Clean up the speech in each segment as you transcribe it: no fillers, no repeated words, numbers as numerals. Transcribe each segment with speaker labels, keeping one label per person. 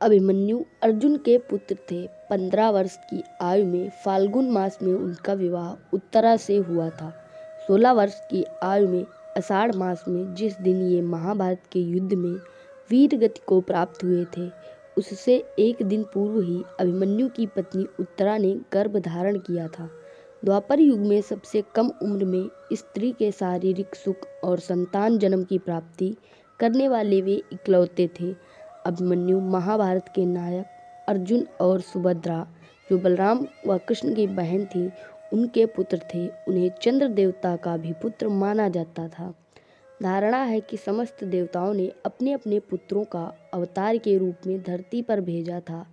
Speaker 1: अभिमन्यु अर्जुन के पुत्र थे। 15 वर्ष की आयु में फाल्गुन मास में उनका विवाह उत्तरा से हुआ था। 16 वर्ष की आयु में आषाढ़ मास में जिस दिन ये महाभारत के युद्ध में वीर गति को प्राप्त हुए थे, उससे एक दिन पूर्व ही अभिमन्यु की पत्नी उत्तरा ने गर्भ धारण किया था। द्वापर युग में सबसे कम उम्र में स्त्री के शारीरिक सुख और संतान जन्म की प्राप्ति करने वाले वे इकलौते थे। अभिमन्यु महाभारत के नायक अर्जुन और सुभद्रा, जो बलराम व कृष्ण की बहन थी, उनके पुत्र थे। उन्हें चंद्र देवता का भी पुत्र माना जाता था। धारणा है कि समस्त देवताओं ने अपने अपने पुत्रों का अवतार के रूप में धरती पर भेजा था,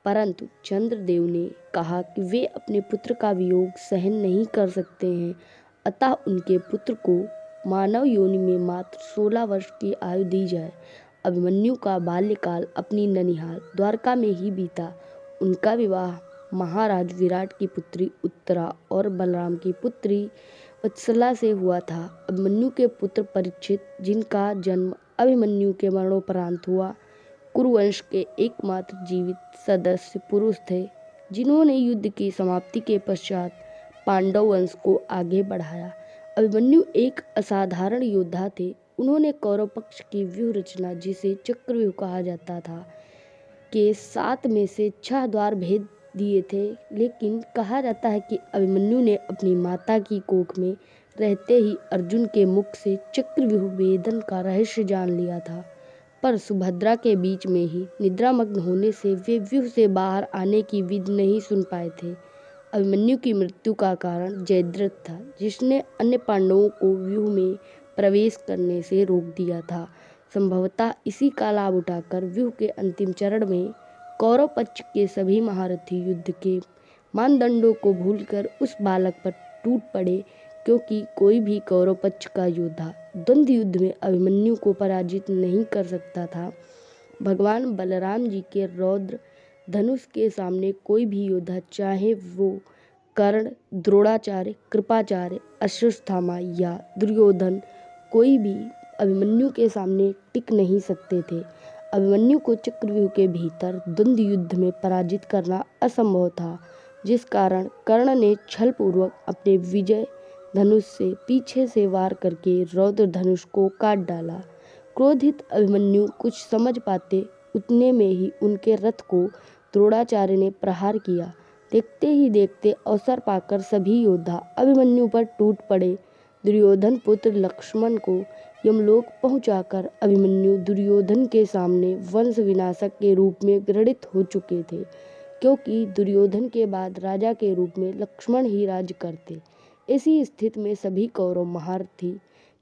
Speaker 1: परंतु चंद्रदेव ने कहा कि वे अपने पुत्र का वियोग सहन नहीं कर सकते हैं, अतः उनके पुत्र को मानव योनि में मात्र 16 वर्ष की आयु दी जाए। अभिमन्यु का बाल्यकाल अपनी ननिहाल द्वारका में ही बीता। उनका विवाह महाराज विराट की पुत्री उत्तरा और बलराम की पुत्री वत्सला से हुआ था। अभिमन्यु के पुत्र परीक्षित, जिनका जन्म अभिमन्यु के मरणोपरांत हुआ, कुरुवंश के एकमात्र जीवित सदस्य पुरुष थे, जिन्होंने युद्ध की समाप्ति के पश्चात पांडव वंश को आगे बढ़ाया। अभिमन्यु एक असाधारण योद्धा थे। उन्होंने कौरव पक्ष की व्यूह रचना, जिसे चक्रव्यूह कहा जाता था, के 7 में से 6 द्वार भेद दिए थे। लेकिन कहा जाता है कि अभिमन्यु ने अपनी माता की कोख में रहते ही अर्जुन के मुख से चक्रव्यूह भेदन का रहस्य जान लिया था, पर सुभद्रा के बीच में ही निद्रामग्न होने से वे व्यूह से बाहर आने की विधि नहीं सुन पाए थे। अभिमन्यु की मृत्यु का कारण जयद्रथ था, जिसने अन्य पांडवों को व्यूह में प्रवेश करने से रोक दिया था। संभवतः इसी का लाभ उठाकर व्यूह के अंतिम चरण में कौरव पक्ष के सभी महारथी युद्ध के मानदंडों को भूलकर उस बालक पर टूट पड़े, क्योंकि कोई भी कौरव पक्ष का योद्धा द्वंद्व युद्ध में अभिमन्यु को पराजित नहीं कर सकता था। भगवान बलराम जी के रौद्र धनुष के सामने कोई भी योद्धा, चाहे वो कर्ण, द्रोणाचार्य, कृपाचार्य, अश्वत्थामा या दुर्योधन, कोई भी अभिमन्यु के सामने टिक नहीं सकते थे। अभिमन्यु को चक्रव्यूह के भीतर द्वंद्व युद्ध में पराजित करना असंभव था, जिस कारण कर्ण ने छलपूर्वक अपने विजय धनुष से पीछे से वार करके रौद्र धनुष को काट डाला। क्रोधित अभिमन्यु कुछ समझ पाते उतने में ही उनके रथ को द्रोणाचार्य ने प्रहार किया। देखते ही देखते अवसर पाकर सभी योद्धा अभिमन्यु पर टूट पड़े। दुर्योधन पुत्र लक्ष्मण को यमलोक पहुंचाकर अभिमन्यु दुर्योधन के सामने वंश विनाशक के रूप में घृणित हो चुके थे, क्योंकि दुर्योधन के बाद राजा के रूप में लक्ष्मण ही राज्य करते। इसी स्थिति में सभी कौरव महारथी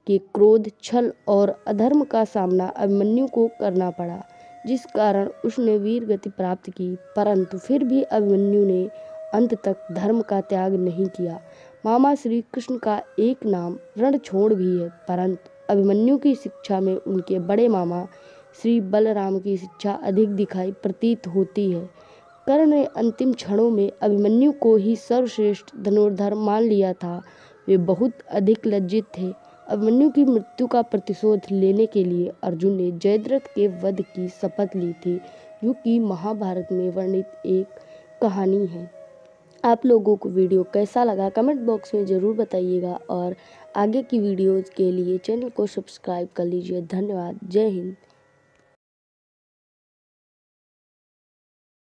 Speaker 1: के क्रोध, छल और अधर्म का सामना अभिमन्यु को करना पड़ा, जिस कारण उसने वीर गति प्राप्त की। परंतु फिर भी अभिमन्यु ने अंत तक धर्म का त्याग नहीं किया। मामा श्री कृष्ण का एक नाम रणछोड़ भी है, परंतु अभिमन्यु की शिक्षा में उनके बड़े मामा श्री बलराम की शिक्षा अधिक दिखाई प्रतीत होती है। कर्ण ने अंतिम क्षणों में अभिमन्यु को ही सर्वश्रेष्ठ धनुर्धर मान लिया था। वे बहुत अधिक लज्जित थे। अभिमन्यु की मृत्यु का प्रतिशोध लेने के लिए अर्जुन ने जयद्रथ के वध की शपथ ली थी, जो कि महाभारत में वर्णित एक कहानी है। आप लोगों को वीडियो कैसा लगा कमेंट बॉक्स में ज़रूर बताइएगा, और आगे की वीडियोज़ के लिए चैनल को सब्सक्राइब कर लीजिए। धन्यवाद। जय हिंद।